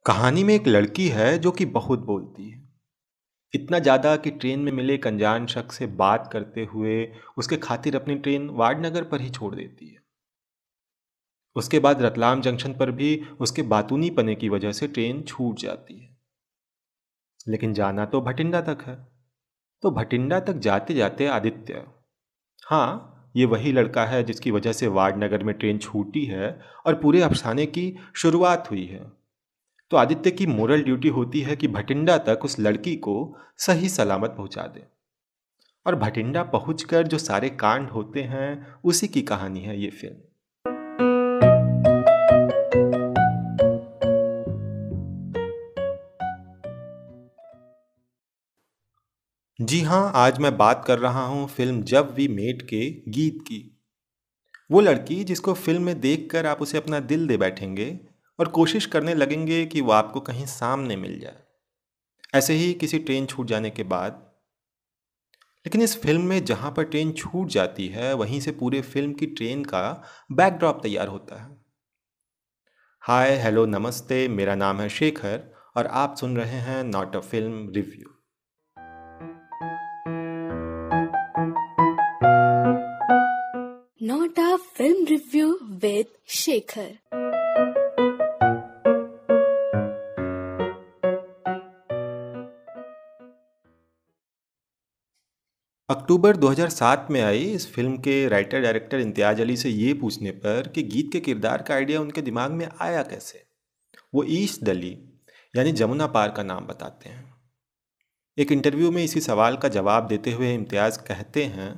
कहानी में एक लड़की है जो कि बहुत बोलती है। इतना ज़्यादा कि ट्रेन में मिले एक अनजान शख्स से बात करते हुए उसके खातिर अपनी ट्रेन वाडनगर पर ही छोड़ देती है। उसके बाद रतलाम जंक्शन पर भी उसके बातूनी पने की वजह से ट्रेन छूट जाती है। लेकिन जाना तो भटिंडा तक है। तो भटिंडा तक जाते जाते आदित्य, हाँ, ये वही लड़का है जिसकी वजह से वाडनगर में ट्रेन छूटी है और पूरे अफसाने की शुरुआत हुई है। तो आदित्य की मोरल ड्यूटी होती है कि भटिंडा तक उस लड़की को सही सलामत पहुंचा दे। और भटिंडा पहुंचकर जो सारे कांड होते हैं उसी की कहानी है ये फिल्म। जी हाँ, आज मैं बात कर रहा हूँ फिल्म जब वी मेट के गीत की। वो लड़की जिसको फिल्म में देखकर आप उसे अपना दिल दे बैठेंगे और कोशिश करने लगेंगे कि वो आपको कहीं सामने मिल जाए, ऐसे ही किसी ट्रेन छूट जाने के बाद। लेकिन इस फिल्म में जहाँ पर ट्रेन छूट जाती है वहीं से पूरे फिल्म की ट्रेन का बैकड्रॉप तैयार होता है। हाय हेलो नमस्ते, मेरा नाम है शेखर और आप सुन रहे हैं not a film review. Not a film review with Shekhar. अक्टूबर 2007 में आई इस फिल्म के राइटर डायरेक्टर इम्तियाज अली से ये पूछने पर कि गीत के किरदार का आइडिया उनके दिमाग में आया कैसे, वो ईस्ट दिल्ली यानी जमुना पार का नाम बताते हैं। एक इंटरव्यू में इसी सवाल का जवाब देते हुए इम्तियाज कहते हैं,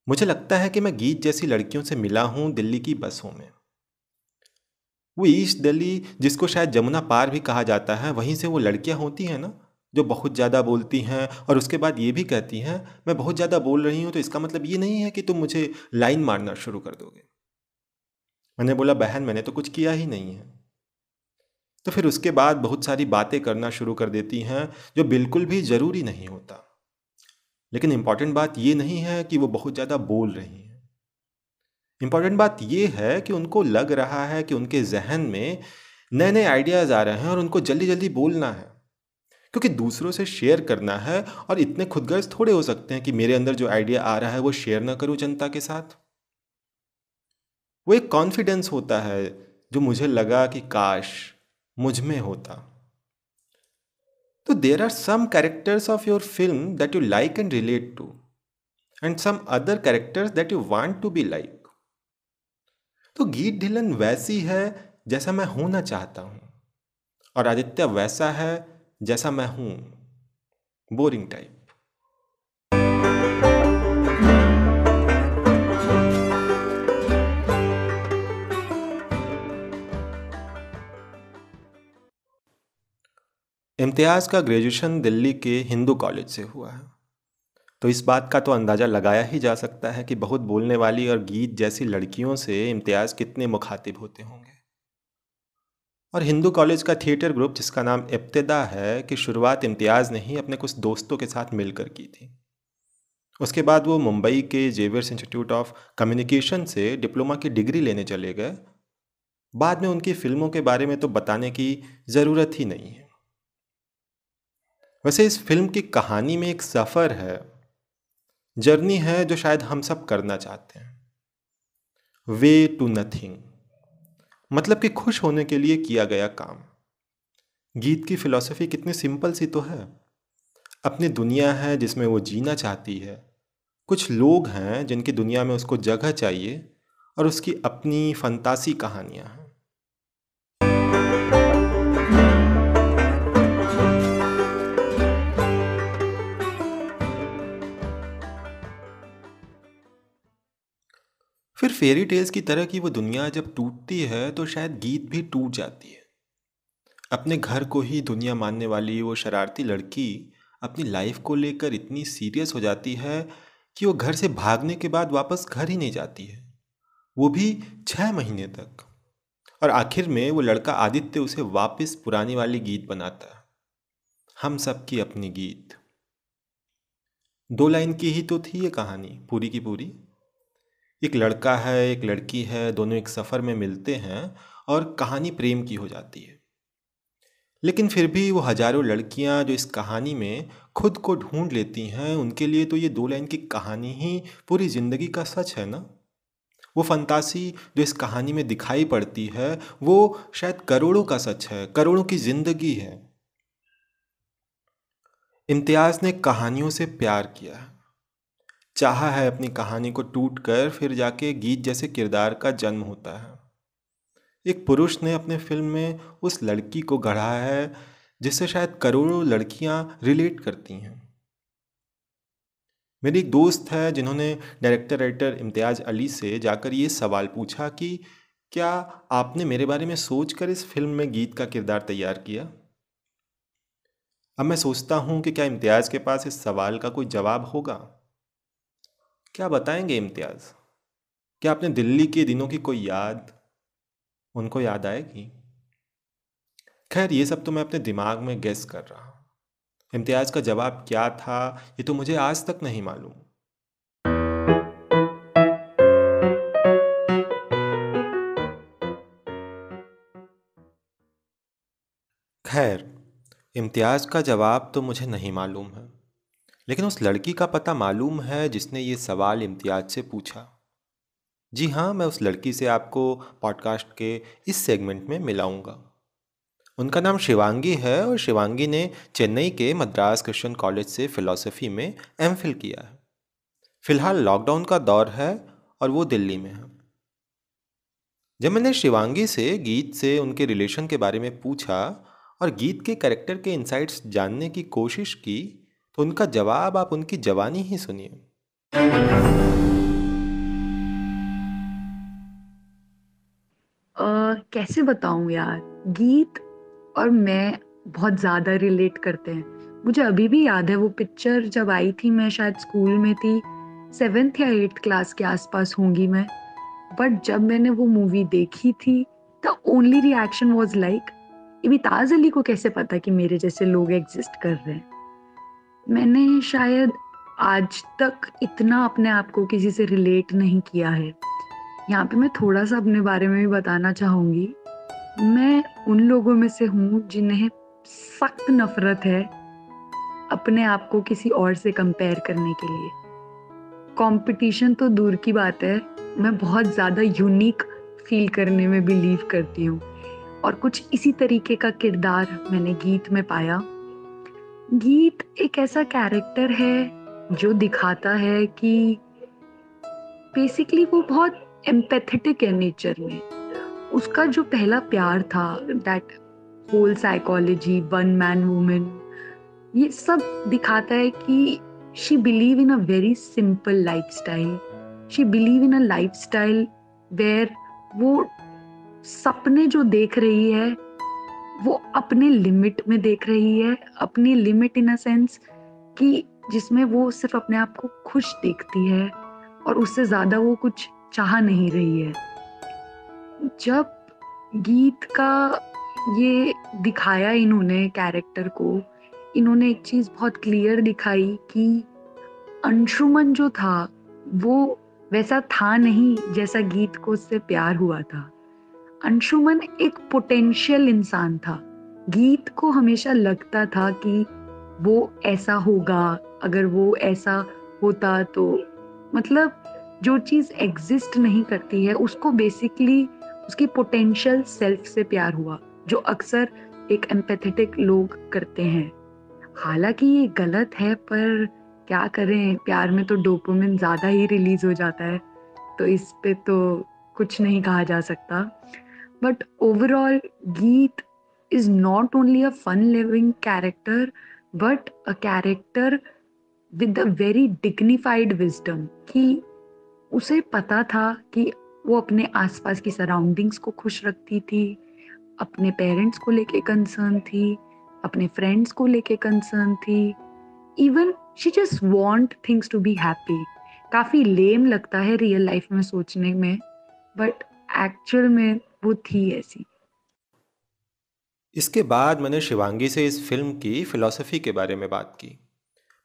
मुझे लगता है कि मैं गीत जैसी लड़कियों से मिला हूँ दिल्ली की बसों में। वो ईस्ट दिल्ली जिसको शायद जमुना पार भी कहा जाता है, वहीं से वो लड़कियां होती हैं ना, जो बहुत ज़्यादा बोलती हैं और उसके बाद ये भी कहती हैं मैं बहुत ज़्यादा बोल रही हूँ तो इसका मतलब ये नहीं है कि तुम मुझे लाइन मारना शुरू कर दोगे। मैंने बोला बहन मैंने तो कुछ किया ही नहीं है। तो फिर उसके बाद बहुत सारी बातें करना शुरू कर देती हैं जो बिल्कुल भी ज़रूरी नहीं होता। लेकिन इम्पॉर्टेंट बात ये नहीं है कि वो बहुत ज़्यादा बोल रही हैं। इम्पॉर्टेंट बात ये है कि उनको लग रहा है कि उनके जहन में नए नए आइडियाज़ आ रहे हैं और उनको जल्दी जल्दी बोलना है, क्योंकि दूसरों से शेयर करना है। और इतने खुदगर्ज थोड़े हो सकते हैं कि मेरे अंदर जो आइडिया आ रहा है वो शेयर ना करूं जनता के साथ। वो एक कॉन्फिडेंस होता है जो मुझे लगा कि काश मुझ में होता। तो there are some characters of your film that you like and relate to, and some other characters that you want to be like. तो गीत ढिलन वैसी है जैसा मैं होना चाहता हूँ, और आदित्य वैसा है जैसा मैं हूँ, बोरिंग टाइप। इम्तियाज़ का ग्रेजुएशन दिल्ली के हिंदू कॉलेज से हुआ है, तो इस बात का तो अंदाज़ा लगाया ही जा सकता है कि बहुत बोलने वाली और गीत जैसी लड़कियों से इम्तियाज़ कितने मुखातिब होते होंगे। और हिंदू कॉलेज का थिएटर ग्रुप जिसका नाम इब्तिदा है कि शुरुआत इम्तियाज़ ने ही अपने कुछ दोस्तों के साथ मिलकर की थी। उसके बाद वो मुंबई के जेवियर्स इंस्टीट्यूट ऑफ कम्युनिकेशन से डिप्लोमा की डिग्री लेने चले गए। बाद में उनकी फिल्मों के बारे में तो बताने की ज़रूरत ही नहीं है। वैसे इस फिल्म की कहानी में एक सफ़र है, जर्नी है जो शायद हम सब करना चाहते हैं। वे टू नथिंग, मतलब कि खुश होने के लिए किया गया काम। गीत की फिलॉसफी कितनी सिंपल सी तो है। अपनी दुनिया है जिसमें वो जीना चाहती है, कुछ लोग हैं जिनकी दुनिया में उसको जगह चाहिए, और उसकी अपनी फंतासी कहानियाँ हैं। फिर फेरी टेल्स की तरह की वो दुनिया जब टूटती है तो शायद गीत भी टूट जाती है। अपने घर को ही दुनिया मानने वाली वो शरारती लड़की अपनी लाइफ को लेकर इतनी सीरियस हो जाती है कि वो घर से भागने के बाद वापस घर ही नहीं जाती है, वो भी 6 महीने तक। और आखिर में वो लड़का आदित्य उसे वापस पुरानी वाली गीत बनाता है, हम सब की अपनी गीत। 2 लाइन की ही तो थी ये कहानी पूरी की पूरी। एक लड़का है, एक लड़की है, दोनों एक सफ़र में मिलते हैं और कहानी प्रेम की हो जाती है। लेकिन फिर भी वो हजारों लड़कियां जो इस कहानी में खुद को ढूंढ लेती हैं, उनके लिए तो ये 2 लाइन की कहानी ही पूरी ज़िंदगी का सच है ना। वो फंतासी जो इस कहानी में दिखाई पड़ती है, वो शायद करोड़ों का सच है, करोड़ों की ज़िंदगी है। इम्तियाज़ ने कहानियों से प्यार किया है, चाहा है अपनी कहानी को टूट कर फिर जाके गीत जैसे किरदार का जन्म होता है। एक पुरुष ने अपने फिल्म में उस लड़की को गढ़ा है जिससे शायद करोड़ों लड़कियां रिलेट करती हैं। मेरी एक दोस्त है जिन्होंने डायरेक्टर राइटर इम्तियाज़ अली से जाकर ये सवाल पूछा कि क्या आपने मेरे बारे में सोचकर इस फिल्म में गीत का किरदार तैयार किया। अब मैं सोचता हूँ कि क्या इम्तियाज़ के पास इस सवाल का कोई जवाब होगा। क्या बताएंगे इम्तियाज़? क्या आपने दिल्ली के दिनों की कोई याद उनको याद आएगी? खैर, ये सब तो मैं अपने दिमाग में गेस कर रहा हूँ। इम्तियाज़ का जवाब क्या था ये तो मुझे आज तक नहीं मालूम। खैर, इम्तियाज़ का जवाब तो मुझे नहीं मालूम है, लेकिन उस लड़की का पता मालूम है जिसने ये सवाल इम्तियाज़ से पूछा। जी हाँ, मैं उस लड़की से आपको पॉडकास्ट के इस सेगमेंट में मिलाऊंगा। उनका नाम शिवांगी है और शिवांगी ने चेन्नई के मद्रास क्रिश्चियन कॉलेज से फ़िलॉसफ़ी में एमफिल किया है। फ़िलहाल लॉकडाउन का दौर है और वो दिल्ली में है। जब मैंने शिवांगी से गीत से उनके रिलेशन के बारे में पूछा और गीत के कैरेक्टर के इनसाइट्स जानने की कोशिश की, तो उनका जवाब आप उनकी जवानी ही सुनिए। कैसे बताऊं यार। गीत और मैं बहुत ज्यादा रिलेट करते हैं। मुझे अभी भी याद है वो पिक्चर जब आई थी, मैं शायद स्कूल में थी, 7th या 8th क्लास के आसपास होंगी मैं। बट जब मैंने वो मूवी देखी थी, the only reaction was like, Imtiaz Ali को कैसे पता कि मेरे जैसे लोग एग्जिस्ट कर रहे हैं। मैंने शायद आज तक इतना अपने आप को किसी से रिलेट नहीं किया है। यहाँ पे मैं थोड़ा सा अपने बारे में भी बताना चाहूंगी। मैं उन लोगों में से हूँ जिन्हें सख्त नफरत है अपने आप को किसी और से कंपेयर करने के लिए। कंपटीशन तो दूर की बात है, मैं बहुत ज़्यादा यूनिक फील करने में बिलीव करती हूँ, और कुछ इसी तरीके का किरदार मैंने गीत में पाया। गीत एक ऐसा कैरेक्टर है जो दिखाता है कि बेसिकली वो बहुत एम्पैथेटिक है नेचर में। उसका जो पहला प्यार था, that whole psychology, one man woman, ये सब दिखाता है कि she believe in a very simple lifestyle. She believe in a lifestyle where वो सपने जो देख रही है वो अपने लिमिट में देख रही है। अपनी लिमिट इन अ सेंस कि जिसमें वो सिर्फ अपने आप को खुश देखती है और उससे ज्यादा वो कुछ चाह नहीं रही है। जब गीत का ये दिखाया इन्होंने कैरेक्टर को, इन्होंने एक चीज बहुत क्लियर दिखाई कि अंशुमन जो था वो वैसा था नहीं जैसा गीत को उससे प्यार हुआ था। अंशुमन एक पोटेंशियल इंसान था। गीत को हमेशा लगता था कि वो ऐसा होगा, अगर वो ऐसा होता तो, मतलब जो चीज एग्जिस्ट नहीं करती है उसको बेसिकली उसकी पोटेंशियल सेल्फ से प्यार हुआ, जो अक्सर एक एम्पैथेटिक लोग करते हैं। हालांकि ये गलत है, पर क्या करें, प्यार में तो डोपामिन ज्यादा ही रिलीज हो जाता है, तो इस पे तो कुछ नहीं कहा जा सकता। बट ओवरऑल गीत is not only a fun living character but a character with a very dignified wisdom, कि उसे पता था कि वो अपने आसपास की सराउंडिंग्स को खुश रखती थी, अपने पेरेंट्स को लेके कंसर्न थी, अपने फ्रेंड्स को लेके कंसर्न थी, even she just want things to be happy. काफी लेम लगता है रियल लाइफ में सोचने में, बट एक्चुअल में वो थी ऐसी। इसके बाद मैंने शिवांगी से इस फिल्म की फ़िलॉसफ़ी के बारे में बात की।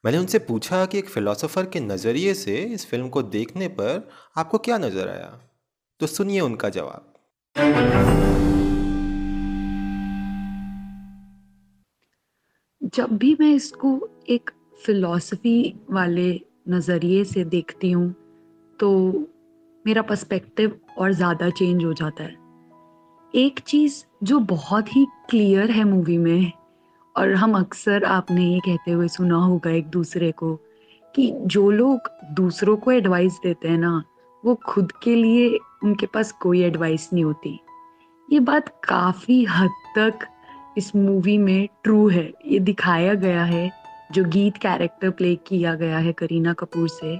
मैंने उनसे पूछा कि एक फिलोसोफर के नज़रिए से इस फिल्म को देखने पर आपको क्या नज़र आया। तो सुनिए उनका जवाब। जब भी मैं इसको एक फिलॉसफी वाले नज़रिए से देखती हूँ तो मेरा पर्सपेक्टिव और ज़्यादा चेंज हो जाता है। एक चीज़ जो बहुत ही क्लियर है मूवी में, और हम अक्सर आपने ये कहते हुए सुना होगा एक दूसरे को, कि जो लोग दूसरों को एडवाइस देते हैं ना, वो खुद के लिए उनके पास कोई एडवाइस नहीं होती। ये बात काफ़ी हद तक इस मूवी में ट्रू है। ये दिखाया गया है, जो गीत कैरेक्टर प्ले किया गया है करीना कपूर से,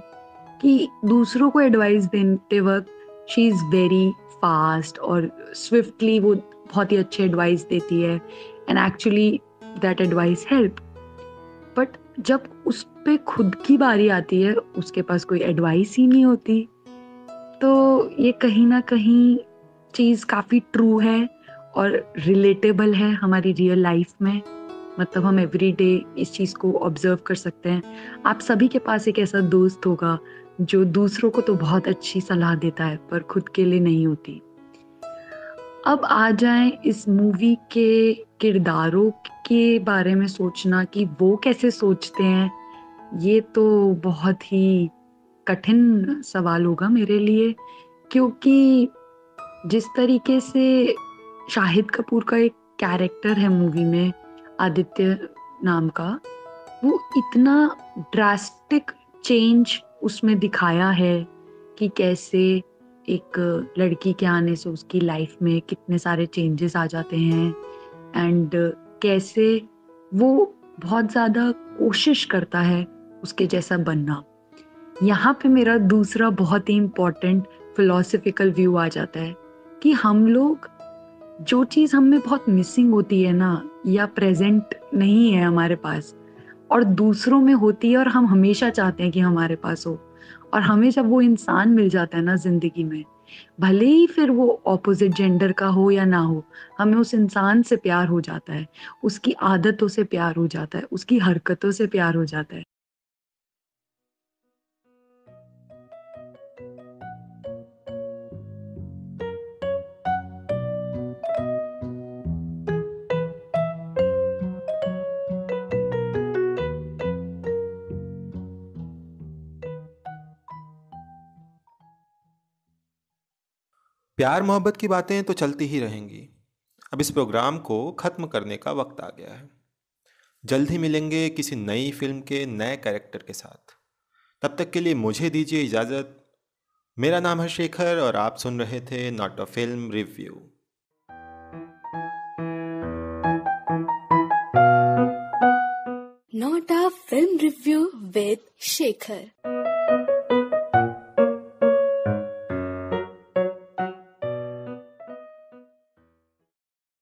कि दूसरों को एडवाइस देते वक़्त शी इज़ वेरी फास्ट और स्विफ्टली वो बहुत ही अच्छे एडवाइस देती है, and actually that advice help. But जब उस पे खुद की बारी आती है, उसके पास कोई एडवाइस ही नहीं होती। तो ये कहीं न कहीं चीज़ काफ़ी ट्रू है और रिलेटेबल है हमारी रियल लाइफ में। मतलब हम एवरीडे इस चीज़ को ऑब्ज़र्व कर सकते हैं। आप सभी के पास एक ऐसा दोस्त होगा जो दूसरों को तो बहुत अच्छी सलाह देता है पर खुद के लिए नहीं होती। अब आ जाएँ इस मूवी के किरदारों के बारे में सोचना कि वो कैसे सोचते हैं, ये तो बहुत ही कठिन सवाल होगा मेरे लिए, क्योंकि जिस तरीके से शाहिद कपूर का एक कैरेक्टर है मूवी में, आदित्य नाम का, वो इतना ड्रास्टिक चेंज उसमें दिखाया है कि कैसे एक लड़की के आने से उसकी लाइफ में कितने सारे चेंजेस आ जाते हैं, एंड कैसे वो बहुत ज़्यादा कोशिश करता है उसके जैसा बनना। यहाँ पे मेरा दूसरा बहुत ही इम्पोर्टेंट फिलोसफिकल व्यू आ जाता है कि हम लोग, जो चीज़ हम में बहुत मिसिंग होती है ना, या प्रेजेंट नहीं है हमारे पास और दूसरों में होती है और हम हमेशा चाहते हैं कि हमारे पास हो, और हमें जब वो इंसान मिल जाता है ना ज़िंदगी में, भले ही फिर वो ऑपोजिट जेंडर का हो या ना हो, हमें उस इंसान से प्यार हो जाता है, उसकी आदतों से प्यार हो जाता है, उसकी हरकतों से प्यार हो जाता है। प्यार मोहब्बत की बातें तो चलती ही रहेंगी। अब इस प्रोग्राम को ख़त्म करने का वक्त आ गया है। जल्द ही मिलेंगे किसी नई फिल्म के नए कैरेक्टर के साथ। तब तक के लिए मुझे दीजिए इजाज़त। मेरा नाम है शेखर और आप सुन रहे थे not a film review. Not a film review with Shekhar.